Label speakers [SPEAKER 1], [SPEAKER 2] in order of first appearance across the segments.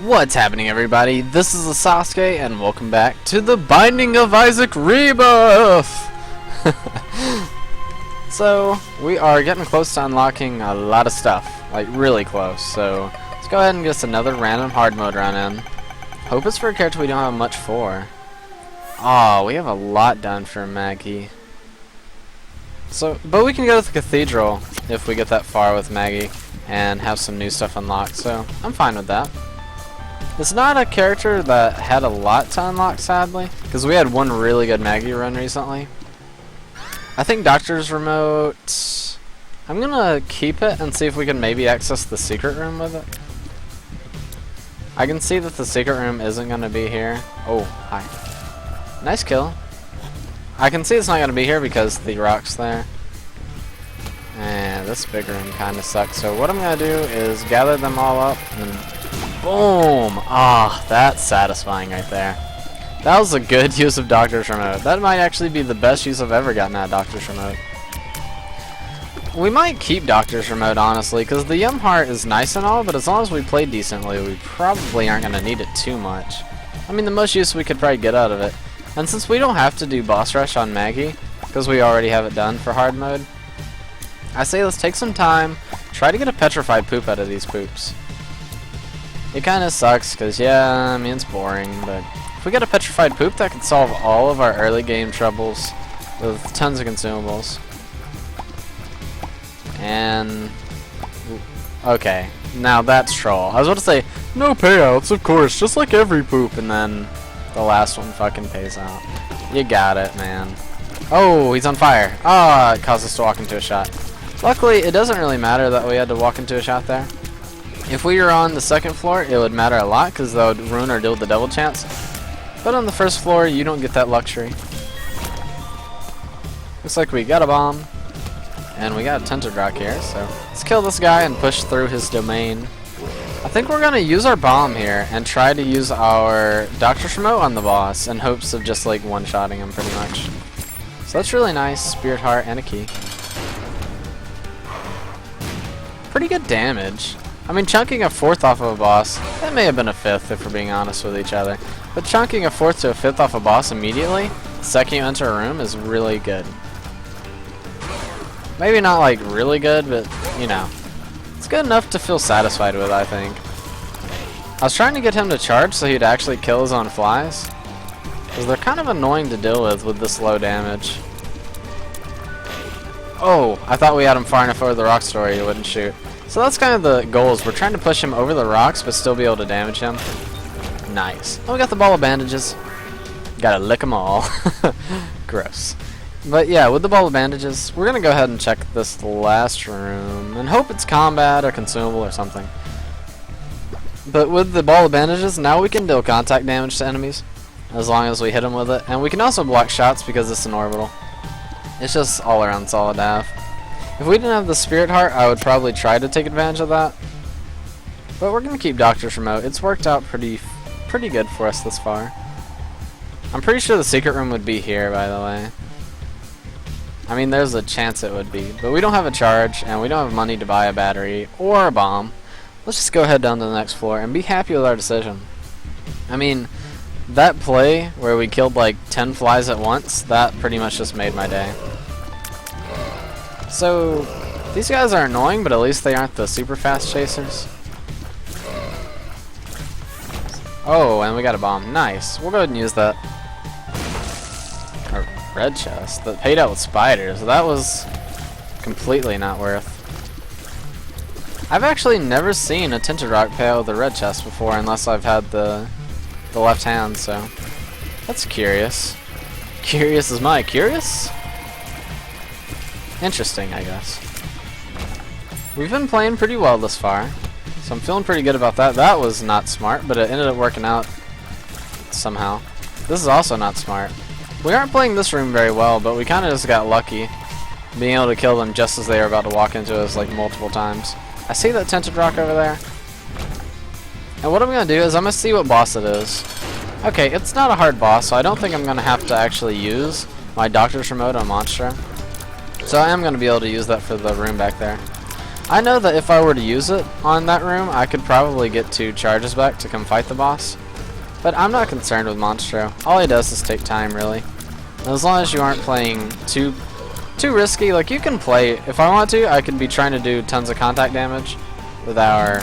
[SPEAKER 1] What's happening, everybody? This is Issac, and welcome back to the Binding of Isaac Rebirth! So, we are getting close to unlocking a lot of stuff. Like, really close. So, let's go ahead and get us another random hard mode run in. Hope it's for a character we don't have much for. Oh, we have a lot done for Maggie. So, but we can go to the cathedral if we get that far with Maggie and have some new stuff unlocked. So, I'm fine with that. It's not a character that had a lot to unlock, sadly, because we had one really good Maggie run recently. I think Doctor's Remote, I'm gonna keep it and see if we can maybe access the secret room with it. I can see that the secret room isn't gonna be here. Oh, hi. Nice kill. I can see it's not gonna be here because the rock's there. And this big room kinda sucks. So what I'm gonna do is gather them all up and boom! Ah, that's satisfying right there. That was a good use of Doctor's Remote. That might actually be the best use I've ever gotten at Doctor's Remote. We might keep Doctor's Remote, honestly, because the Yum Heart is nice and all, but as long as we play decently, we probably aren't going to need it too much. I mean, the most use we could probably get out of it. And since we don't have to do Boss Rush on Maggie, because we already have it done for hard mode, I say let's take some time, try to get a petrified poop out of these poops. It kind of sucks, because yeah, I mean, it's boring, but if we get a petrified poop, that could solve all of our early game troubles with tons of consumables. And okay, now that's troll. I was about to say, no payouts, of course, just like every poop, and then the last one fucking pays out. You got it, man. Oh, he's on fire. Ah, it caused us to walk into a shot. Luckily, it doesn't really matter that we had to walk into a shot there. If we were on the second floor, it would matter a lot because that would ruin our deal with the double chance. But on the first floor, you don't get that luxury. Looks like we got a bomb. And we got a tinted rock here, so let's kill this guy and push through his domain. I think we're going to use our bomb here and try to use our Doctor's Remote on the boss in hopes of just like one-shotting him pretty much. So that's really nice. Spirit Heart and a key. Pretty good damage. I mean, chunking a fourth off of a boss, that may have been a fifth if we're being honest with each other. But chunking a fourth to a fifth off a boss immediately, the second you enter a room, is really good. Maybe not like really good, but you know, it's good enough to feel satisfied with, I think. I was trying to get him to charge so he'd actually kill his own flies, because they're kind of annoying to deal with this low damage. Oh, I thought we had him far enough over the rock story he wouldn't shoot. So that's kind of the goals. We're trying to push him over the rocks, but still be able to damage him. Nice. Oh, we got the ball of bandages. Gotta lick them all. Gross. But yeah, with the ball of bandages, we're gonna go ahead and check this last room and hope it's combat or consumable or something. But with the ball of bandages, now we can deal contact damage to enemies as long as we hit them with it, and we can also block shots because it's an orbital. It's just all around solid to have. If we didn't have the Spirit Heart, I would probably try to take advantage of that. But we're going to keep Doctor's Remote. It's worked out pretty good for us this far. I'm pretty sure the secret room would be here, by the way. I mean, there's a chance it would be. But we don't have a charge, and we don't have money to buy a battery or a bomb. Let's just go ahead down to the next floor and be happy with our decision. I mean, that play where we killed like 10 flies at once, that pretty much just made my day. So, these guys are annoying, but at least they aren't the super fast chasers. Oh, and we got a bomb. Nice. We'll go ahead and use that. A red chest that paid out with spiders. That was completely not worth. I've actually never seen a tinted rock pay out with a red chest before unless I've had the left hand, so that's curious. Curious as my curious? Interesting, I guess. We've been playing pretty well this far, so I'm feeling pretty good about that. That was not smart, but it ended up working out somehow. This is also not smart. We aren't playing this room very well, but we kind of just got lucky being able to kill them just as they were about to walk into us like multiple times. I see that tinted rock over there. And what I'm going to do is I'm going to see what boss it is. Okay, it's not a hard boss, so I don't think I'm going to have to actually use my Doctor's Remote on Monster. So I am going to be able to use that for the room back there. I know that if I were to use it on that room, I could probably get 2 charges back to come fight the boss. But I'm not concerned with Monstro. All he does is take time, really. And as long as you aren't playing too risky, like you can play, if I want to, I could be trying to do tons of contact damage with our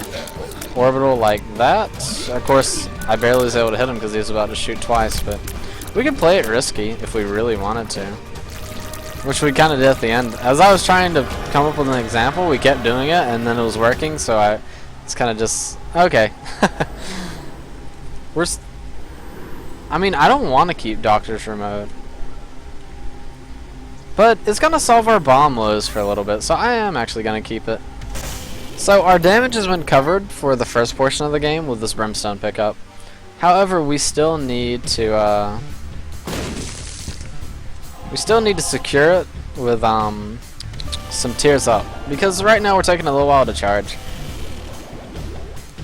[SPEAKER 1] orbital like that. Of course, I barely was able to hit him because he was about to shoot twice, but we could play it risky if we really wanted to. Which we kind of did at the end. As I was trying to come up with an example, we kept doing it, and then it was working, so it's kind of just, okay. I mean, I don't want to keep Doctor's Remote. But it's going to solve our bomb lows for a little bit, so I am actually going to keep it. So our damage has been covered for the first portion of the game with this Brimstone pickup. However, we still need to secure it with some tears up, because right now we're taking a little while to charge.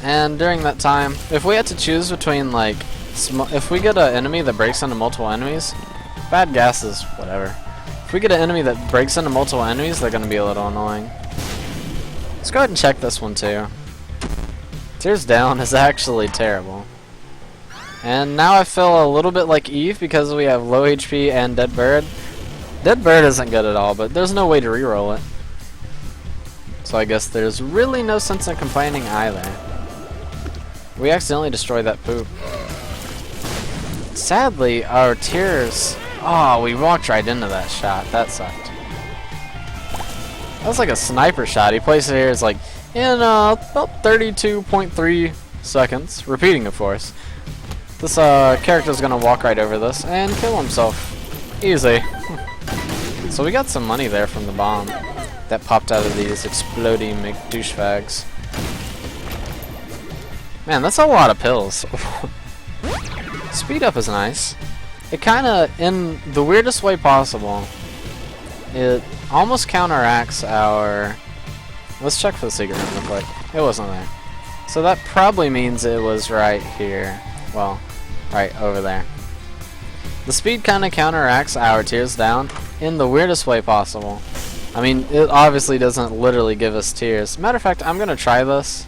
[SPEAKER 1] And during that time, if we had to choose between like, if we get an enemy that breaks into multiple enemies, bad gases, whatever. If we get an enemy that breaks into multiple enemies, they're going to be a little annoying. Let's go ahead and check this one too. Tears down is actually terrible. And now I feel a little bit like Eve because we have low HP and Dead Bird. Dead Bird isn't good at all, but there's no way to reroll it. So I guess there's really no sense in complaining either. We accidentally destroyed that poop. Sadly, our tears... Oh, we walked right into that shot. That sucked. That was like a sniper shot. He placed it here. It's like, in about 32.3 seconds. Repeating, of course. This character's gonna walk right over this and kill himself. Easy. So we got some money there from the bomb that popped out of these exploding douchebags. Man, that's a lot of pills. Speed up is nice. It kinda, in the weirdest way possible, it almost counteracts our... Let's check for the secret room real quick. It wasn't there. So that probably means it was right here. Well, right over there. The speed kinda counteracts our tears down in the weirdest way possible. I mean, it obviously doesn't literally give us tears. Matter of fact, I'm gonna try this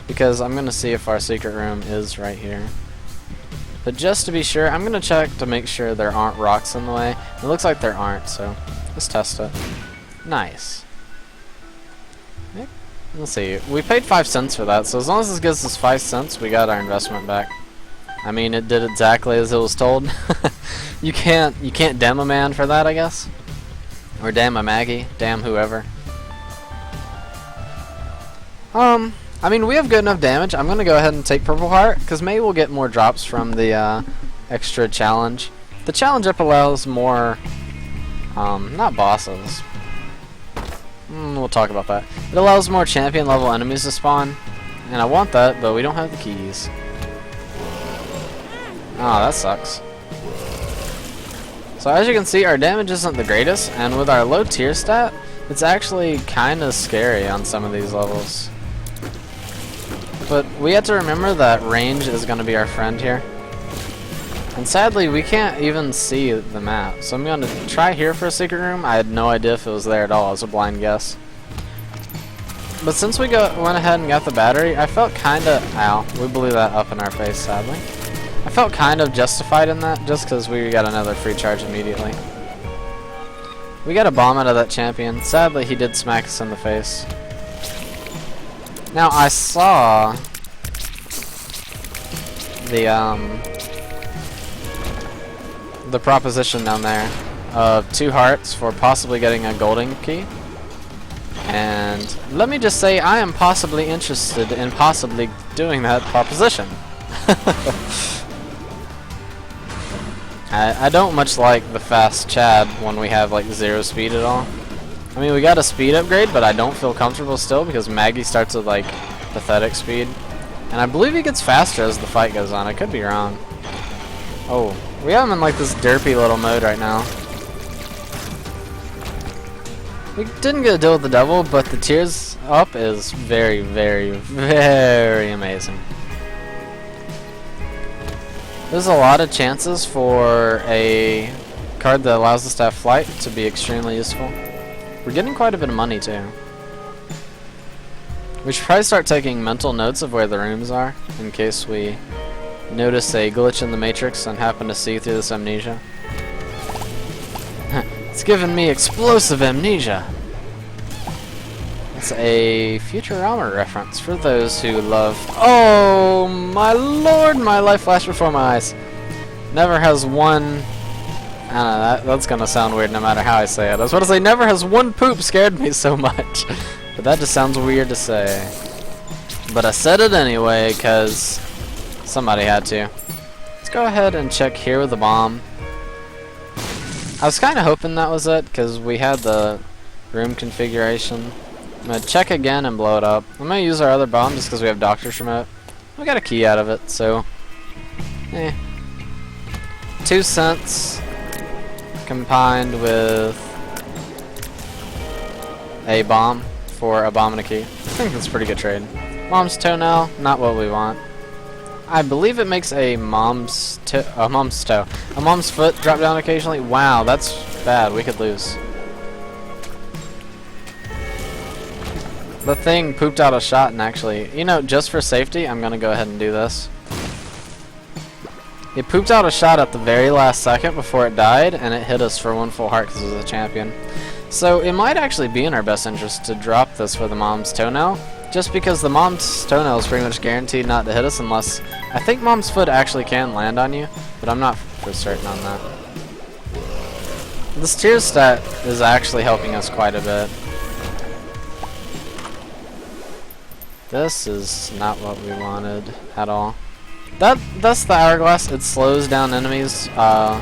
[SPEAKER 1] because I'm gonna see if our secret room is right here. But just to be sure, I'm gonna check to make sure there aren't rocks in the way. It looks like there aren't, so let's test it. Nice. Let's see. We paid 5 cents for that, so as long as this gives us 5 cents, we got our investment back. I mean, it did exactly as it was told. You can't damn a man for that, I guess. Or damn a Maggie, damn whoever. I mean, we have good enough damage. I'm gonna go ahead and take Purple Heart, because maybe we'll get more drops from the extra challenge. The challenge up allows more, not bosses. We'll talk about that. It allows more champion level enemies to spawn, and I want that, but we don't have the keys. Oh, that sucks. So as you can see, our damage isn't the greatest, and with our low tier stat, it's actually kind of scary on some of these levels. But we have to remember that range is going to be our friend here. And sadly, we can't even see the map. So I'm going to try here for a secret room. I had no idea if it was there at all. It was a blind guess. But since we went ahead and got the battery, I felt kind of... Ow, we blew that up in our face, sadly. I felt kind of justified in that, just because we got another free charge immediately. We got a bomb out of that champion. Sadly, he did smack us in the face. Now, I saw the proposition down there of 2 hearts for possibly getting a golden key. And let me just say, I am possibly interested in possibly doing that proposition. I don't much like the fast Chad when we have like 0 speed at all. I mean, we got a speed upgrade, but I don't feel comfortable still because Maggie starts with like pathetic speed. And I believe he gets faster as the fight goes on. I could be wrong. Oh, we have him in like this derpy little mode right now. We didn't get a deal with the devil, but the tears up is very, very, very amazing. There's a lot of chances for a card that allows us to have flight to be extremely useful. We're getting quite a bit of money too. We should probably start taking mental notes of where the rooms are, in case we notice a glitch in the matrix and happen to see through this amnesia. It's giving me explosive amnesia! It's a Futurama reference for those who love... Oh my lord, my life flashed before my eyes. Never has one... I don't know, that's gonna sound weird no matter how I say it. I was about to say, never has one poop scared me so much. But that just sounds weird to say. But I said it anyway, because somebody had to. Let's go ahead and check here with the bomb. I was kind of hoping that was it, because we had the room configuration. I'm going to check again and blow it up. I'm going to use our other bomb just because we have Doctor's Remote. We got a key out of it, so... 2 cents combined with a bomb for a bomb and a key. I think that's a pretty good trade. Mom's toenail, not what we want. I believe it makes a mom's foot drop down occasionally. Wow, that's bad. We could lose. The thing pooped out a shot, and actually, you know, just for safety, I'm gonna go ahead and do this. It pooped out a shot at the very last second before it died, and it hit us for 1 full heart because it was a champion. So it might actually be in our best interest to drop this for the mom's toenail, just because the mom's toenail is pretty much guaranteed not to hit us unless... I think mom's foot actually can land on you, but I'm not for certain on that. This tier stat is actually helping us quite a bit. This is not what we wanted at all. That's the hourglass. It slows down enemies. I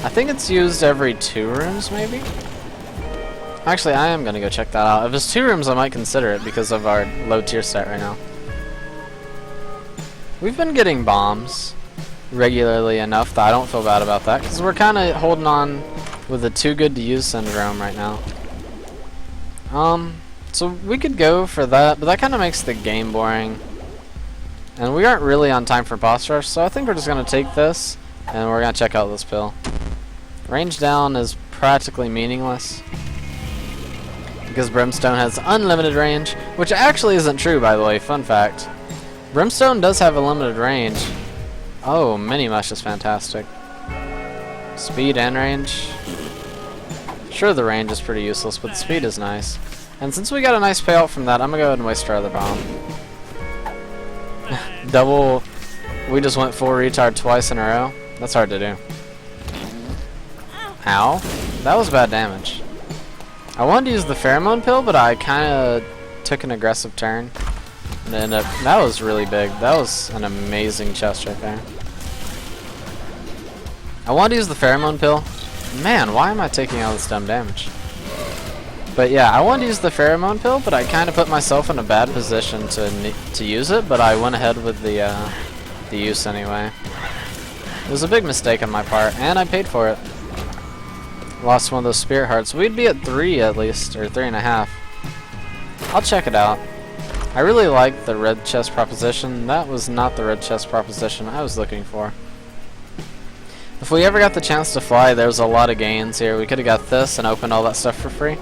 [SPEAKER 1] think it's used every 2 rooms, maybe? Actually, I am going to go check that out. If it's 2 rooms, I might consider it because of our low tier stat right now. We've been getting bombs regularly enough that I don't feel bad about that, because we're kind of holding on with the too good to use syndrome right now. So we could go for that, but that kind of makes the game boring. And we aren't really on time for boss rush, so I think we're just going to take this, and we're going to check out this pill. Range down is practically meaningless, because Brimstone has unlimited range, which actually isn't true, by the way. Fun fact. Brimstone does have a limited range. Oh, Mini Mush is fantastic. Speed and range. Sure, the range is pretty useless, but the speed is nice. And since we got a nice payout from that, I'm going to go ahead and waste our other bomb. Double... We just went full retard twice in a row. That's hard to do. Ow. That was bad damage. I wanted to use the pheromone pill, but I kind of took an aggressive turn. And ended up... That was really big. That was an amazing chest right there. I wanted to use the pheromone pill. Man, why am I taking all this dumb damage? But yeah, I wanted to use the pheromone pill, but I kind of put myself in a bad position to use it, but I went ahead with the use anyway. It was a big mistake on my part, and I paid for it. Lost one of those spirit hearts. We'd be at 3 at least, or 3.5. I'll check it out. I really like the red chest proposition. That was not the red chest proposition I was looking for. If we ever got the chance to fly, there's a lot of gains here. We could have got this and opened all that stuff for free.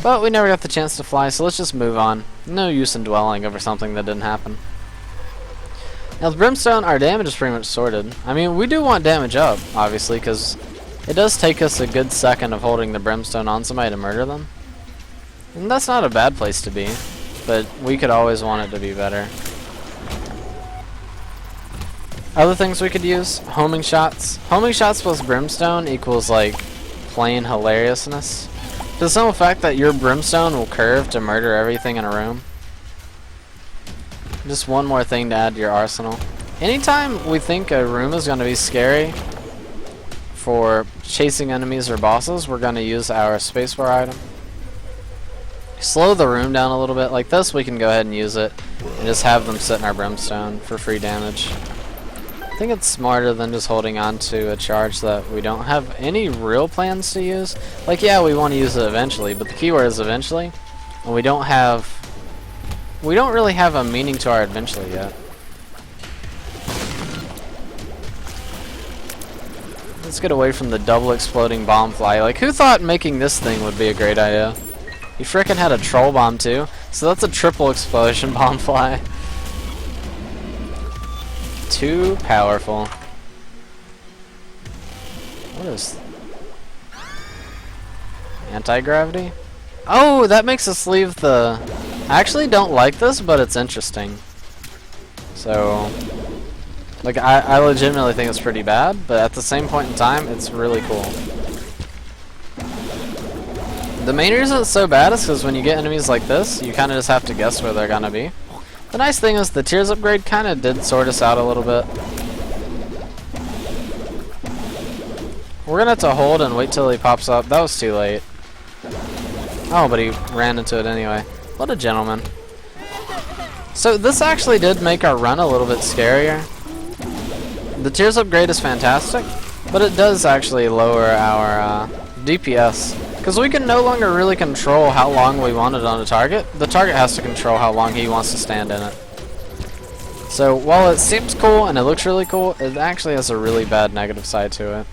[SPEAKER 1] But we never got the chance to fly, so let's just move on. No use in dwelling over something that didn't happen. Now with Brimstone, our damage is pretty much sorted. I mean, we do want damage up, obviously, because it does take us a good second of holding the Brimstone on somebody to murder them. And that's not a bad place to be, but we could always want it to be better. Other things we could use, homing shots. Homing shots plus Brimstone equals like plain hilariousness. To the simple fact that your Brimstone will curve to murder everything in a room. Just one more thing to add to your arsenal. Anytime we think a room is going to be scary for chasing enemies or bosses, we're going to use our spacebar item. Slow the room down a little bit. Like this, we can go ahead and use it and just have them sit in our Brimstone for free damage. I think it's smarter than just holding on to a charge that we don't have any real plans to use. Like, yeah, we want to use it eventually, but the keyword is eventually, and we don't really have a meaning to our eventually yet. Let's get away from the double exploding bomb fly. Like, who thought making this thing would be a great idea? You frickin' had a troll bomb too. So that's a triple explosion bomb fly. Too powerful. What is... anti-gravity? Oh, that makes us leave the... I actually don't like this, but it's interesting. So... like, I legitimately think it's pretty bad, but at the same point in time, it's really cool. The main reason it's so bad is because when you get enemies like this, you kind of just have to guess where they're gonna be. The nice thing is the tiers upgrade kind of did sort us out a little bit. We're gonna have to hold and wait till he pops up. That was too late. Oh, but he ran into it anyway. What a gentleman. So this actually did make our run a little bit scarier. The tiers upgrade is fantastic, but it does actually lower our DPS. Because we can no longer really control how long we want it on a target. The target has to control how long he wants to stand in it. So while it seems cool and it looks really cool, it actually has a really bad negative side to it.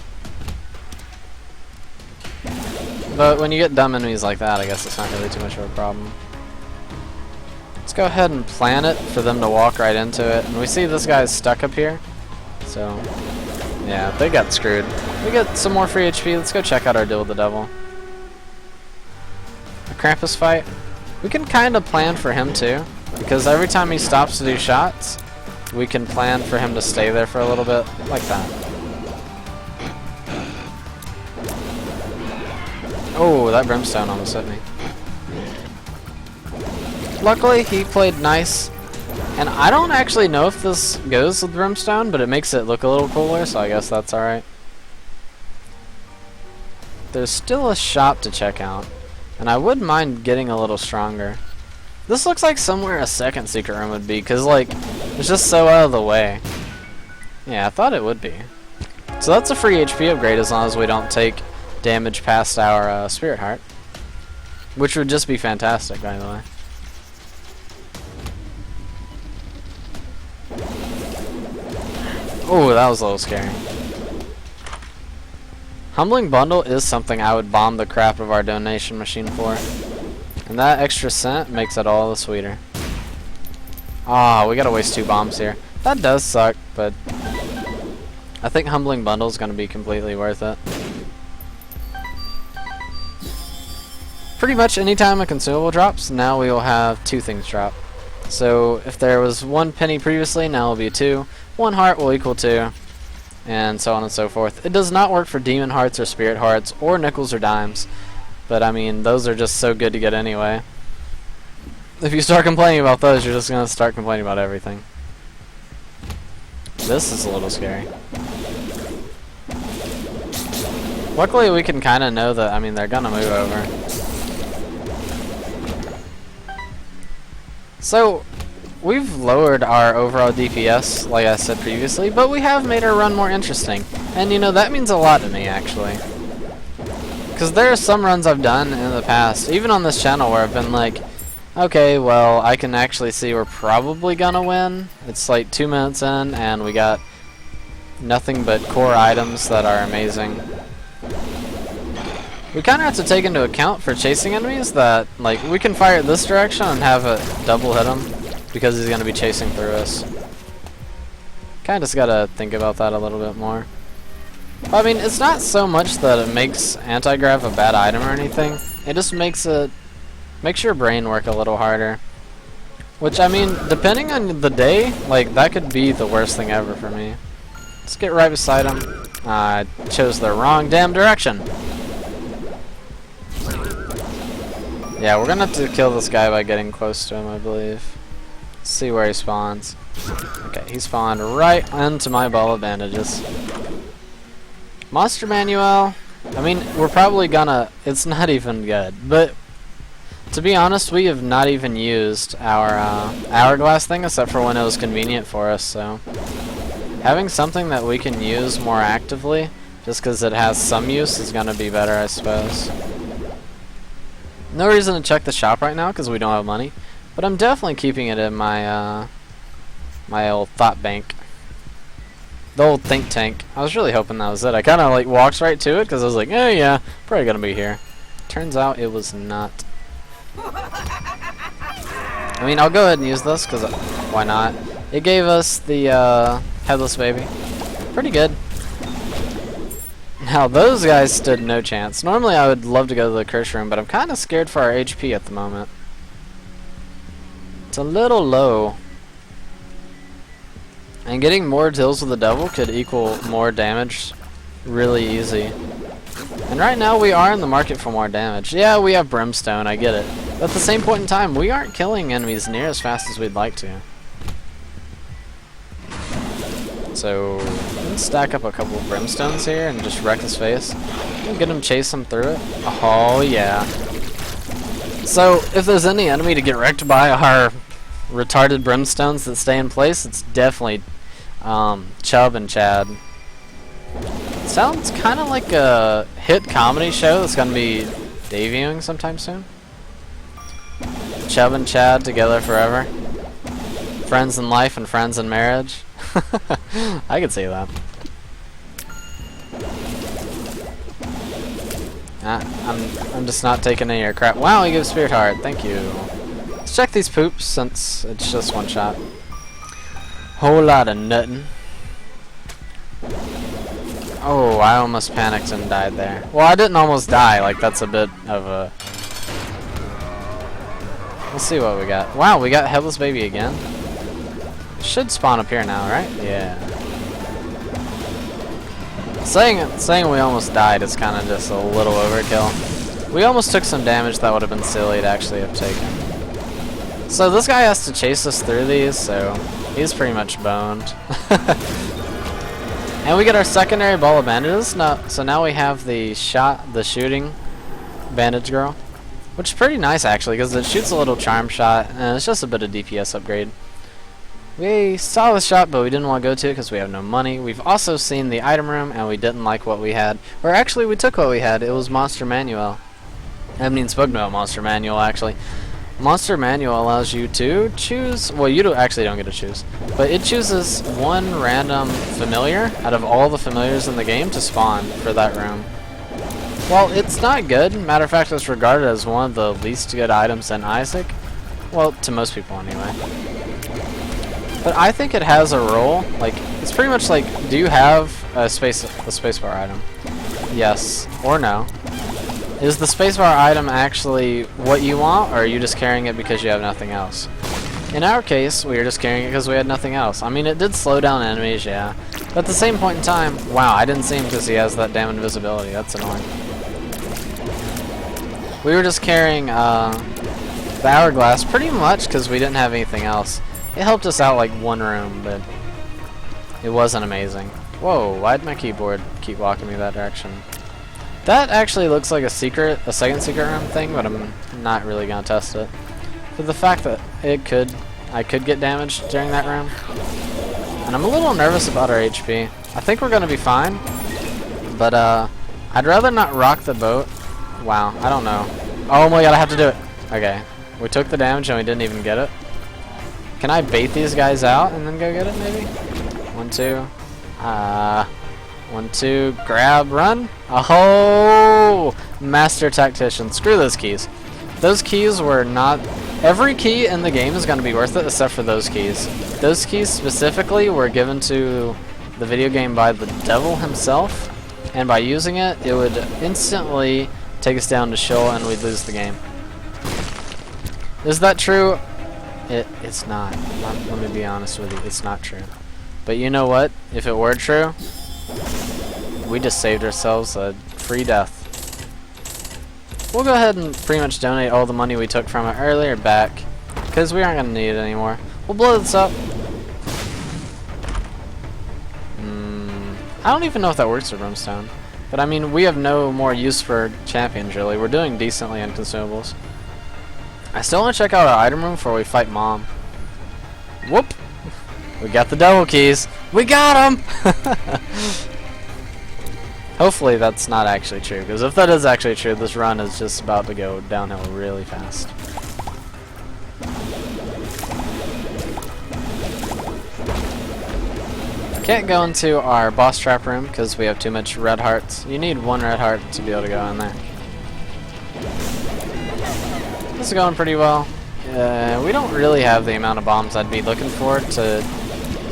[SPEAKER 1] But when you get dumb enemies like that, I guess it's not really too much of a problem. Let's go ahead and plan it for them to walk right into it. And we see this guy's stuck up here. So, yeah, they got screwed. We get some more free HP. Let's go check out our deal with the devil. A Krampus fight. We can kind of plan for him too, because every time he stops to do shots, we can plan for him to stay there for a little bit, like that. Oh, that brimstone almost hit me. Luckily, he played nice. And I don't actually know if this goes with brimstone, but it makes it look a little cooler, so I guess that's alright. There's still a shop to check out, and I wouldn't mind getting a little stronger. This looks like somewhere a second secret room would be, because, like, it's just so out of the way. Yeah, I thought it would be. So that's a free HP upgrade as long as we don't take damage past our spirit heart. Which would just be fantastic, by the way. Oh, that was a little scary. Humbling Bundle is something I would bomb the crap of our donation machine for. And that extra cent makes it all the sweeter. Ah, we gotta waste 2 bombs here. That does suck, but I think Humbling Bundle is gonna be completely worth it. Pretty much anytime a consumable drops, now we will have 2 things drop. So if there was 1 penny previously, now it will be 2. 1 heart will equal 2, and so on and so forth. It does not work for demon hearts or spirit hearts or nickels or dimes, but I mean, those are just so good to get anyway. If you start complaining about those, you're just going to start complaining about everything. This is a little scary. Luckily, we can kind of know that, I mean, they're going to move over. So, we've lowered our overall DPS, like I said previously, but we have made our run more interesting. And you know, that means a lot to me, actually. Because there are some runs I've done in the past, even on this channel, where I've been like, okay, well, I can actually see we're probably gonna win. It's like 2 minutes in, and we got nothing but core items that are amazing. We kind of have to take into account for chasing enemies that, like, we can fire it this direction and have it double hit him, because he's going to be chasing through us. Kind of just got to think about that a little bit more. But, I mean, it's not so much that it makes anti-grav a bad item or anything. It just makes your brain work a little harder. Which, I mean, depending on the day, like, that could be the worst thing ever for me. Let's get right beside him. I chose the wrong damn direction. Yeah, we're going to have to kill this guy by getting close to him, I believe. Let's see where he spawns. Okay, he spawned right into my ball of bandages. Monster Manual. I mean, we're probably gonna... It's not even good. But, to be honest, we have not even used our hourglass thing, except for when it was convenient for us, so... Having something that we can use more actively, just because it has some use, is gonna be better, I suppose. No reason to check the shop right now, because we don't have money. But I'm definitely keeping it in my my old thought bank. The old think tank. I was really hoping that was it. I kind of like walked right to it because I was like, oh yeah, probably gonna be here. Turns out it was not. I mean, I'll go ahead and use this, because why not? It gave us the headless baby. Pretty good. Now, those guys stood no chance. Normally, I would love to go to the curse room, but I'm kind of scared for our HP at the moment. It's a little low. And getting more kills with the devil could equal more damage really easy. And right now we are in the market for more damage. Yeah, we have brimstone, I get it. But at the same point in time, we aren't killing enemies near as fast as we'd like to. So, let's stack up a couple of brimstones here and just wreck his face. We'll get him, chase him through it. Oh, yeah. So, if there's any enemy to get wrecked by our retarded brimstones that stay in place, it's definitely Chubb and Chad. Sounds kind of like a hit comedy show that's going to be debuting sometime soon. Chubb and Chad together forever. Friends in life and friends in marriage. I could see that. I'm just not taking any of your crap. Wow, you give Spirit Heart. Thank you. Let's check these poops since it's just one shot. Whole lot of nuttin'. Oh, I almost panicked and died there. Well, I didn't almost die. Like, that's a bit of a... Let's see what we got. Wow, we got Headless Baby again. Should spawn up here now, right? Yeah. Saying we almost died is kind of just a little overkill. We almost took some damage that would have been silly to actually have taken. So this guy has to chase us through these, so he's pretty much boned. And we get our secondary ball of bandages. So now we have the shooting bandage girl, which is pretty nice actually, because it shoots a little charm shot, and it's just a bit of DPS upgrade. We saw the shop, but we didn't want to go to it because we have no money. We've also seen the item room, and we didn't like what we had. Or actually, we took what we had. It was Monster Manual. I haven't even spoken about Monster Manual, actually. Monster Manual allows you to choose... Well, you actually don't get to choose. But it chooses one random familiar out of all the familiars in the game to spawn for that room. Well, it's not good. Matter of fact, it's regarded as one of the least good items in Issac. Well, to most people anyway. But I think it has a role. Like, it's pretty much like, do you have a spacebar item? Yes or no. Is the spacebar item actually what you want, or are you just carrying it because you have nothing else? In our case, we were just carrying it because we had nothing else. I mean, it did slow down enemies, yeah. But at the same point in time, wow, I didn't see him because he has that damn invisibility. That's annoying. We were just carrying the hourglass pretty much because we didn't have anything else. It helped us out like one room, but it wasn't amazing. Whoa, why'd my keyboard keep walking me that direction? That actually looks like a second secret room thing, but I'm not really gonna test it. For the fact that I could get damaged during that room. And I'm a little nervous about our HP. I think we're gonna be fine, but I'd rather not rock the boat. Wow, I don't know. Oh my god, I have to do it. Okay, we took the damage and we didn't even get it. Can I bait these guys out and then go get it, maybe? 1, 2. 1, 2. Grab, run. Oh! Master Tactician. Screw those keys. Those keys were not... Every key in the game is going to be worth it except for those keys. Those keys specifically were given to the video game by the devil himself. And by using it, it would instantly take us down to Sheol and we'd lose the game. Is that true? It's not. Let me be honest with you. It's not true. But you know what? If it were true, we just saved ourselves a free death. We'll go ahead and pretty much donate all the money we took from it earlier back, because we aren't going to need it anymore. We'll blow this up. I don't even know if that works for Brimstone. But I mean, we have no more use for champions, really. We're doing decently on consumables. I still want to check out our item room before we fight Mom. Whoop! We got the devil keys. We got them! Hopefully that's not actually true, because if that is actually true, this run is just about to go downhill really fast. Can't go into our boss trap room because we have too much red hearts. You need 1 red heart to be able to go in there. This is going pretty well. we don't really have the amount of bombs I'd be looking for to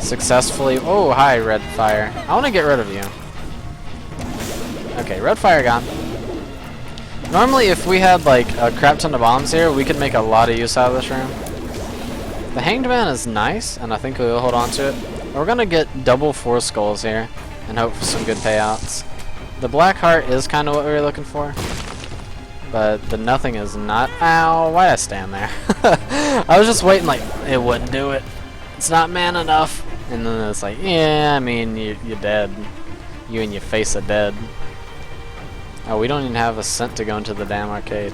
[SPEAKER 1] successfully... Oh, hi, red fire. I want to get rid of you. Okay, red fire gone. Normally, if we had like a crap ton of bombs here, we could make a lot of use out of this room. The Hanged Man is nice, and I think we will hold on to it. We're going to get double 4 skulls here and hope for some good payouts. The Black Heart is kind of what we were looking for. But the nothing is not. Ow, why'd I stand there? I was just waiting like, it wouldn't do it. It's not man enough. And then it's like, yeah, I mean, you're dead. You and your face are dead. Oh, we don't even have a cent to go into the damn arcade.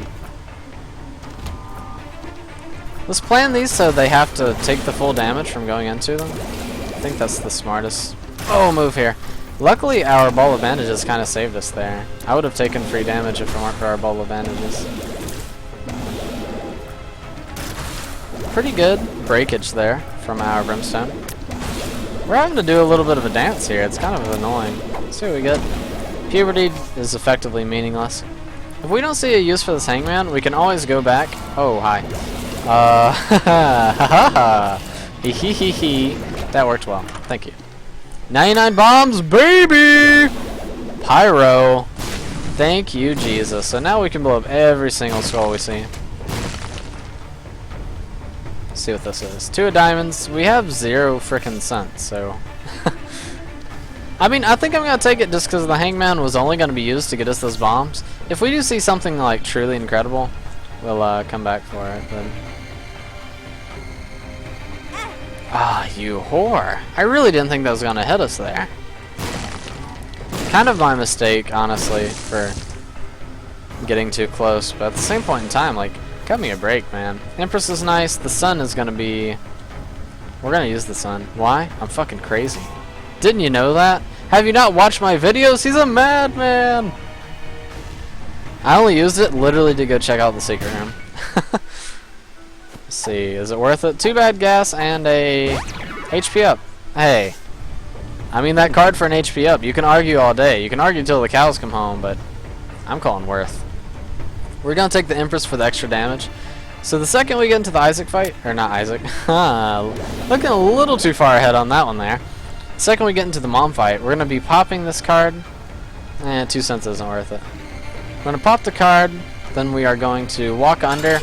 [SPEAKER 1] Let's plan these so they have to take the full damage from going into them. I think that's the smartest. Oh, move here. Luckily, our ball of bandages kind of saved us there. I would have taken free damage if it weren't for our ball of bandages. Pretty good breakage there from our brimstone. We're having to do a little bit of a dance here. It's kind of annoying. Let's see what we get. Puberty is effectively meaningless. If we don't see a use for this hangman, we can always go back. Oh, hi. Hee hee hee hee. That worked well. Thank you. 99 bombs, baby! Pyro. Thank you, Jesus. So now we can blow up every single skull we see. Let's see what this is. 2 of diamonds. We have 0 frickin' cents, so... I mean, I think I'm going to take it just because the hangman was only going to be used to get us those bombs. If we do see something, like, truly incredible, we'll come back for it, but... Ah, you whore. I really didn't think that was going to hit us there. Kind of my mistake, honestly, for getting too close, but at the same point in time, like, cut me a break, man. Empress is nice. The sun is going to be... We're going to use the sun. Why? I'm fucking crazy. Didn't you know that? Have you not watched my videos? He's a madman! I only used it literally to go check out the secret room. Let's see, is it worth it? 2 bad gas and a HP up. Hey, I mean that card for an HP up, you can argue all day. You can argue until the cows come home, but I'm calling worth. We're going to take the Empress for the extra damage. So the second we get into the Isaac fight, or not Isaac, looking a little too far ahead on that one there. The second we get into the mom fight, we're going to be popping this card. 2 cents isn't worth it. We're going to pop the card, then we are going to walk under.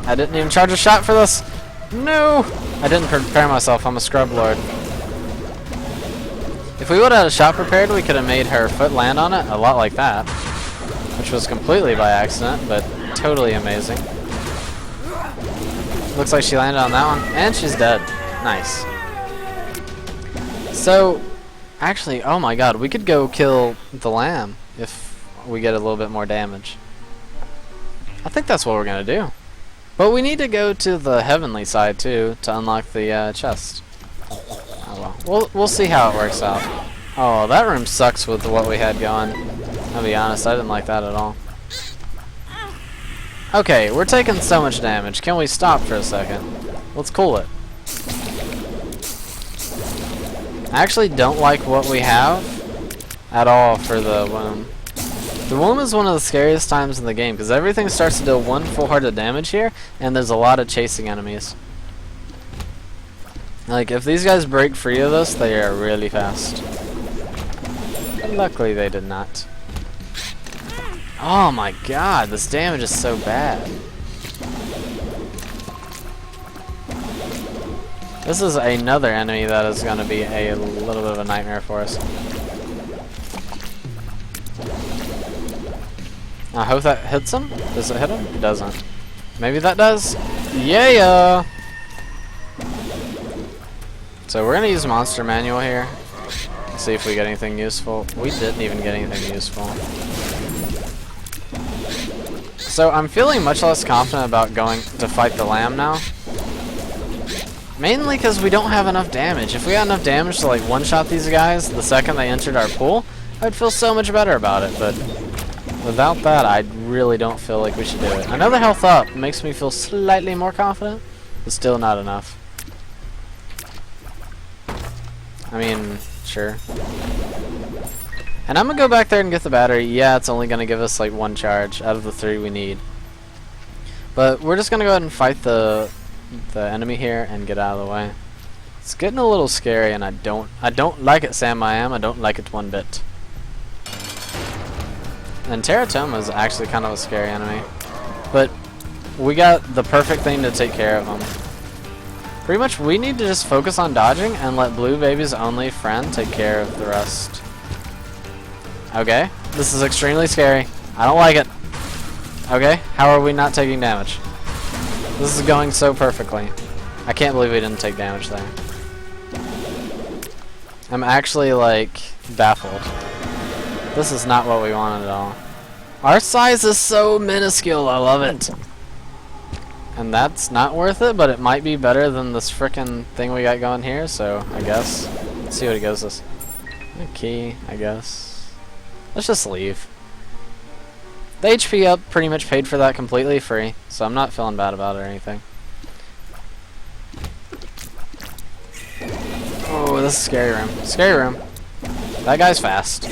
[SPEAKER 1] I didn't even charge a shot for this. No! I didn't prepare myself. I'm a scrub lord. If we would have had a shot prepared, we could have made her foot land on it a lot like that. Which was completely by accident, but totally amazing. Looks like she landed on that one. And she's dead. Nice. So, actually, oh my god, we could go kill the lamb if we get a little bit more damage. I think that's what we're going to do. But we need to go to the heavenly side too to unlock the chest. Oh well, we'll see how it works out. Oh, that room sucks with what we had going. I'll be honest, I didn't like that at all. Okay, we're taking so much damage. Can we stop for a second? Let's cool it. I actually don't like what we have at all for the womb. The womb is one of the scariest times in the game because everything starts to deal 1 full heart of damage here, and there's a lot of chasing enemies. Like, if these guys break free of this, they are really fast. But luckily, they did not. Oh my god, this damage is so bad. This is another enemy that is going to be a little bit of a nightmare for us. I hope that hits him. Does it hit him? It doesn't. Maybe that does. Yeah! So we're going to use Monster Manual here. See if we get anything useful. We didn't even get anything useful. So I'm feeling much less confident about going to fight the lamb now. Mainly because we don't have enough damage. If we had enough damage to like one-shot these guys the second they entered our pool, I'd feel so much better about it, but without that, I really don't feel like we should do it. Another health up makes me feel slightly more confident, but still not enough. I mean, sure. And I'm going to go back there and get the battery. Yeah, it's only going to give us like 1 charge out of the 3 we need. But we're just gonna go ahead and fight the enemy here and get out of the way. It's getting a little scary, and I don't like it, Sam. I don't like it one bit. And Teratoma is actually kind of a scary enemy, but we got the perfect thing to take care of him. Pretty much, we need to just focus on dodging and let Blue Baby's only friend take care of the rest. Okay, this is extremely scary. I don't like it. Okay, how are we not taking damage? This is going so perfectly. I can't believe we didn't take damage there. I'm actually, like, baffled. This is not what we wanted at all. Our size is so minuscule, I love it. And that's not worth it, but it might be better than this frickin' thing we got going here, so I guess. Let's see what it gives us. A key, I guess. Let's just leave. The HP up pretty much paid for that completely free, so I'm not feeling bad about it or anything. Oh, this is scary room. Scary room. That guy's fast.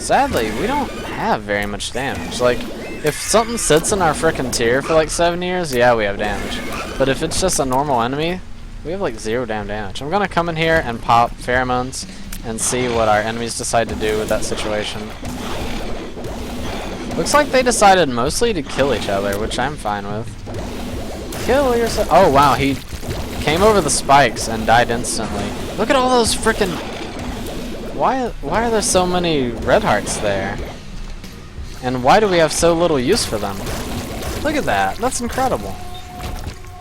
[SPEAKER 1] Sadly, we don't have very much damage. Like, if something sits in our frickin' tier for like 7 years, yeah, we have damage. But if it's just a normal enemy, we have like 0 damn damage. I'm gonna come in here and pop pheromones and see what our enemies decide to do with that situation. Looks like they decided mostly to kill each other, which I'm fine with. Kill yourself. Oh wow, he came over the spikes and died instantly. Look at all those frickin'. Why are there so many red hearts there? And why do we have so little use for them? Look at that. That's incredible.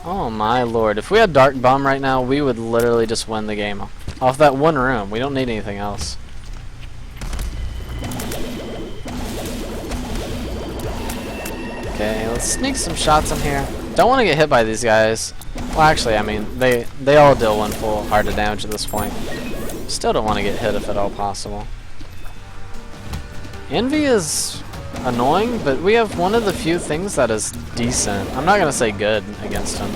[SPEAKER 1] Oh my lord. If we had Dark Bomb right now, we would literally just win the game off that one room. We don't need anything else. Okay, let's sneak some shots in here. Don't want to get hit by these guys. Well, actually, I mean, they all deal one full heart of damage at this point. Still don't want to get hit if at all possible. Envy is annoying, but we have one of the few things that is decent. I'm not going to say good against him,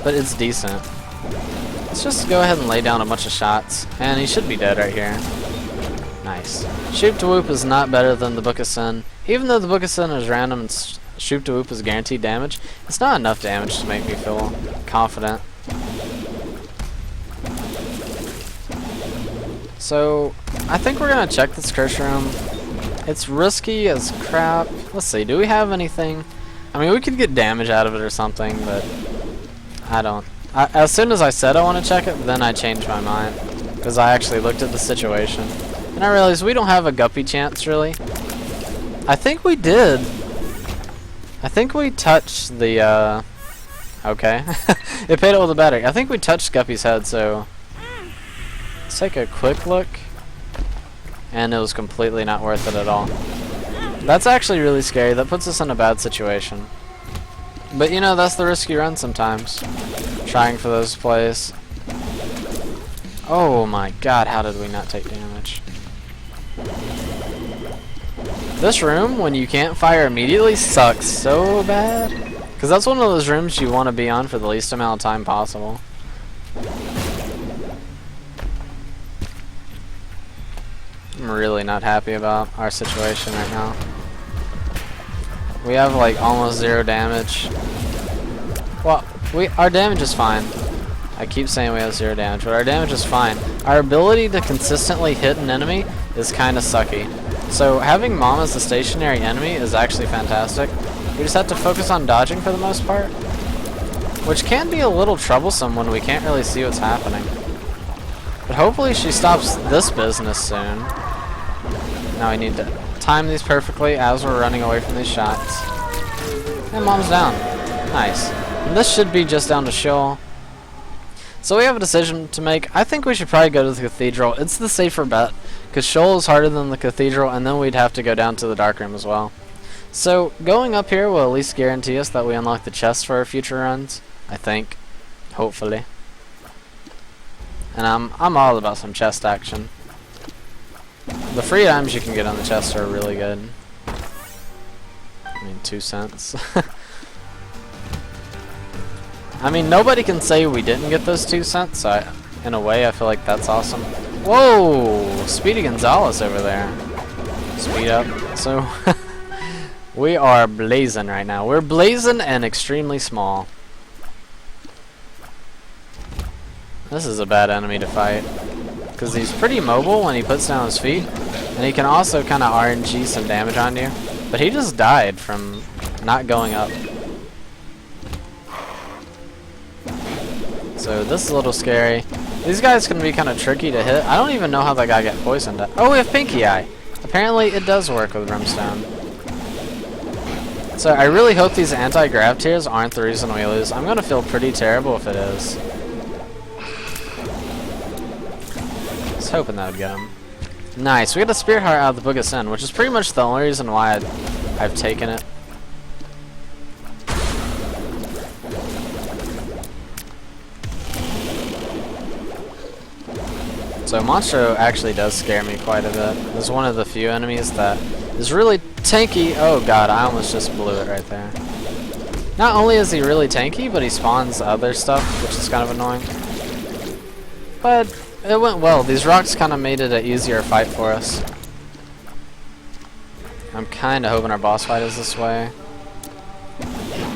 [SPEAKER 1] but it's decent. Let's just go ahead and lay down a bunch of shots, and he should be dead right here. Nice. Shoop to Whoop is not better than the Book of Sin. Even though the Book of Sin is random and Shoop to Whoop is guaranteed damage, it's not enough damage to make me feel confident. So, I think we're going to check this curse room. It's risky as crap. Let's see, do we have anything? I mean, we could get damage out of it or something, but I don't. As soon as I said I want to check it, then I changed my mind, because I actually looked at the situation. And I realized we don't have a guppy chance, really. I think we did. I think we touched the, okay. It paid it with a battery. I think we touched Guppy's head, so let's take a quick look. And it was completely not worth it at all. That's actually really scary. That puts us in a bad situation. But you know, that's the risk you run sometimes. Trying for those plays. Oh my god, how did we not take damage? This room, when you can't fire immediately, sucks so bad. Because that's one of those rooms you want to be on for the least amount of time possible. I'm really not happy about our situation right now. We have like almost 0 damage. Well, our damage is fine. I keep saying we have 0 damage, but our damage is fine. Our ability to consistently hit an enemy is kind of sucky. So having Mom as the stationary enemy is actually fantastic. We just have to focus on dodging for the most part, which can be a little troublesome when we can't really see what's happening. But hopefully she stops this business soon. Now we need to time these perfectly as we're running away from these shots. And Mom's down. Nice. And this should be just down to Sheol. So we have a decision to make. I think we should probably go to the cathedral. It's the safer bet, because Sheol is harder than the cathedral, and then we'd have to go down to the dark room as well. So going up here will at least guarantee us that we unlock the chest for our future runs. I think. Hopefully. And I'm all about some chest action. The free items you can get on the chest are really good. I mean, 2 cents. I mean, nobody can say we didn't get those 2 cents, so in a way I feel like that's awesome. Whoa! Speedy Gonzalez over there. Speed up. So we are blazing right now. We're blazing and extremely small. This is a bad enemy to fight, because he's pretty mobile when he puts down his feet, and he can also kind of RNG some damage on you. But he just died from not going up. So this is a little scary. These guys can be kind of tricky to hit. I don't even know how that guy got poisoned. Oh, we have Pinky Eye. Apparently it does work with Brimstone. So I really hope these anti-grav tiers aren't the reason we lose. I'm going to feel pretty terrible if it is. I was hoping that would get him. Nice. We got a Spirit Heart out of the Book of Sin, which is pretty much the only reason why I've taken it. So Monstro actually does scare me quite a bit. It's one of the few enemies that is really tanky. Oh god, I almost just blew it right there. Not only is he really tanky, but he spawns other stuff, which is kind of annoying. But it went well. These rocks kind of made it an easier fight for us. I'm kind of hoping our boss fight is this way.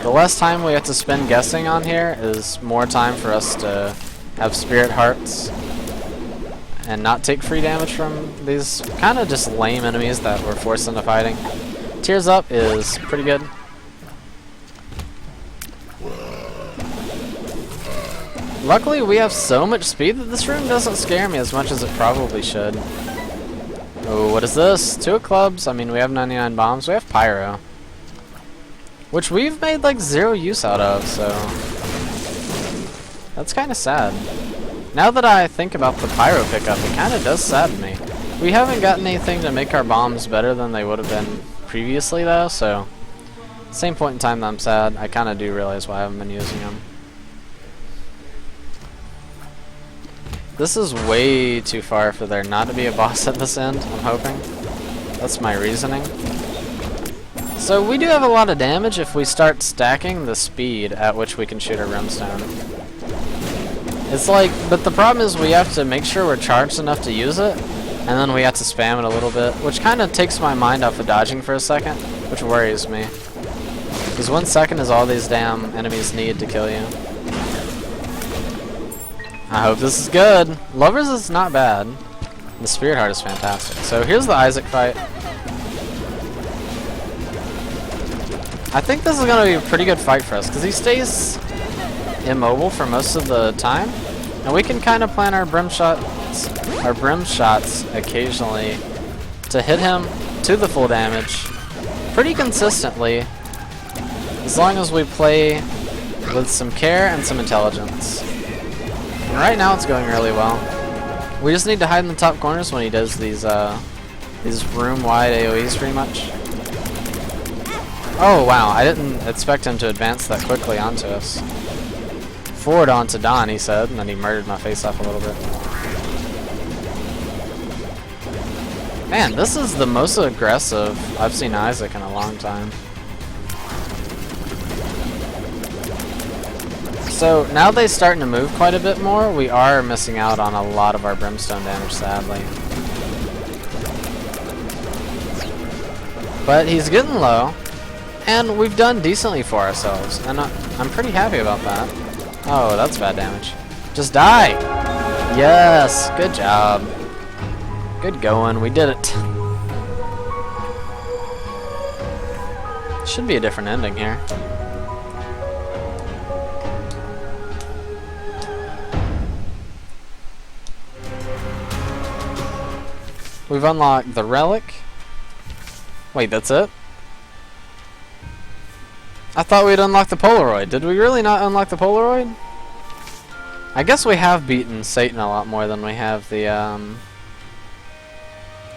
[SPEAKER 1] The less time we have to spend guessing on here is more time for us to have Spirit Hearts and not take free damage from these kind of just lame enemies that we're forced into fighting. Tears Up is pretty good. Luckily, we have so much speed that this room doesn't scare me as much as it probably should. Oh, what is this? 2 of clubs. I mean, we have 99 bombs. We have Pyro, which we've made like 0 use out of, so that's kind of sad. Now that I think about the Pyro pickup, it kind of does sadden me. We haven't gotten anything to make our bombs better than they would have been previously, though, so same point in time that I'm sad. I kind of do realize why I haven't been using them. This is way too far for there not to be a boss at this end, I'm hoping. That's my reasoning. So we do have a lot of damage if we start stacking the speed at which we can shoot our Brimstone. It's like, but the problem is we have to make sure we're charged enough to use it, and then we have to spam it a little bit, which kind of takes my mind off of dodging for a second, which worries me. Because 1 second is all these damn enemies need to kill you. I hope this is good. Lovers is not bad. The Spirit Heart is fantastic. So here's the Issac fight. I think this is going to be a pretty good fight for us, because he stays immobile for most of the time, and we can kind of plan our brim shots occasionally to hit him to the full damage pretty consistently, as long as we play with some care and some intelligence. And right now it's going really well. We just need to hide in the top corners when he does these room-wide AoEs pretty much. Oh wow, I didn't expect him to advance that quickly onto us. Forward onto Don, he said, and then he murdered my face off a little bit. Man, this is the most aggressive I've seen Issac in a long time. So now they're starting to move quite a bit more. We are missing out on a lot of our Brimstone damage, sadly. But he's getting low, and we've done decently for ourselves, and I'm pretty happy about that. Oh, that's bad damage. Just die! Yes! Good job. Good going. We did it. Should be a different ending here. We've unlocked the relic. Wait, that's it? I thought we'd unlock the Polaroid. Did we really not unlock the Polaroid? I guess we have beaten Satan a lot more than we have the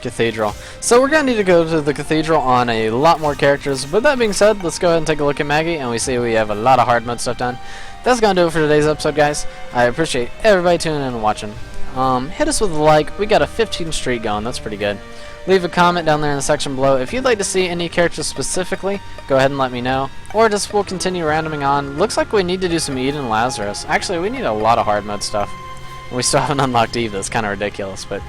[SPEAKER 1] cathedral. So we're going to need to go to the cathedral on a lot more characters. But that being said, let's go ahead and take a look at Maggie, and we see we have a lot of hard mode stuff done. That's going to do it for today's episode, guys. I appreciate everybody tuning in and watching. Hit us with a like. We got a 15 streak going. That's pretty good. Leave a comment down there in the section below. If you'd like to see any characters specifically, go ahead and let me know. Or just we'll continue randoming on. Looks like we need to do some Eden Lazarus. Actually, we need a lot of hard mode stuff. We still haven't unlocked Eve. That's kind of ridiculous, but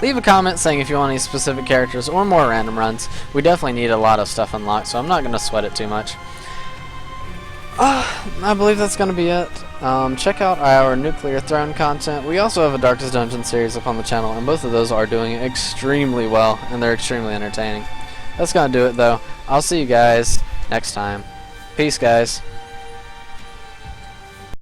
[SPEAKER 1] Leave a comment saying if you want any specific characters or more random runs. We definitely need a lot of stuff unlocked, so I'm not going to sweat it too much. I believe that's going to be it. Check out our Nuclear Throne content. We also have a Darkest Dungeon series up on the channel, and both of those are doing extremely well, and they're extremely entertaining. That's going to do it, though. I'll see you guys next time. Peace, guys.